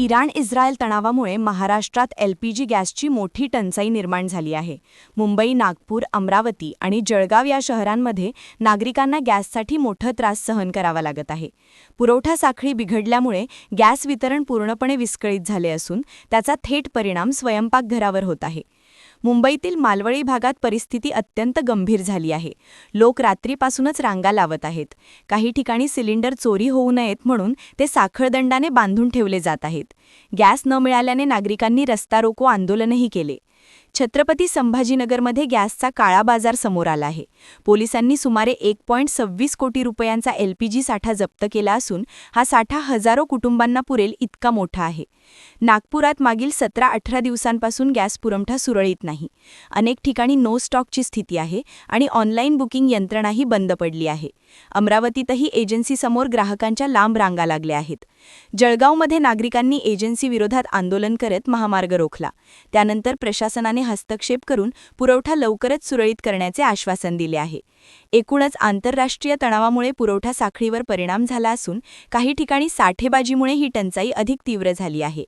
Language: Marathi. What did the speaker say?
इराण-इस्रायल तणावामुळे महाराष्ट्रात एलपीजी गॅसची मोठी टंचाई निर्माण झाली आहे. मुंबई, नागपूर, अमरावती आणि जळगाव या शहरांमध्ये नागरिकांना गॅससाठी मोठा त्रास सहन करावा लागत आहे. पुरवठा साखळी बिघडल्यामुळे गॅस वितरण पूर्णपणे विस्कळीत झाले असून त्याचा थेट परिणाम स्वयंपाकघरावर होत आहे. मुंबईतील मालवणी भागात परिस्थिती अत्यंत गंभीर झाली आहे. लोक रात्रीपासूनच रांगा लावत आहेत. काही ठिकाणी सिलिंडर चोरी होऊ नयेत म्हणून ते साखळदंडाने बांधून ठेवले जात आहेत. गॅस न मिळाल्याने नागरिकांनी रस्ता रोको आंदोलनही केले. छत्रपती संभाजीनगरमध्ये गॅसचा काळा बाजार समोर आला आहे. पोलिसांनी सुमारे 1.26 कोटी रुपयांचा एलपीजी साठा जप्त केला असून हा साठा हजारो कुटुंबांना पुरेल इतका मोठा आहे. नागपुरात मागील 17-18 दिवसांपासून गॅस पुरवठा सुरळीत नाही. अनेक ठिकाणी नो स्टॉकची स्थिती आहे आणि ऑनलाईन बुकिंग यंत्रणाही बंद पडली आहे. अमरावतीतही एजन्सीसमोर ग्राहकांच्या लांब रांगा लागल्या आहेत. जळगावमध्ये नागरिकांनी एजन्सीविरोधात आंदोलन करत महामार्ग रोखला. त्यानंतर प्रशासनाने हस्तक्षेप करून पुरवठा लवकरच सुरळीत करण्याचे आश्वासन दिले आहे. एकूणच आंतरराष्ट्रीय तणावामुळे पुरवठा साखळीवर परिणाम झाला असून काही ठिकाणी साठेबाजीमुळे ही टंचाई अधिक तीव्र झाली आहे.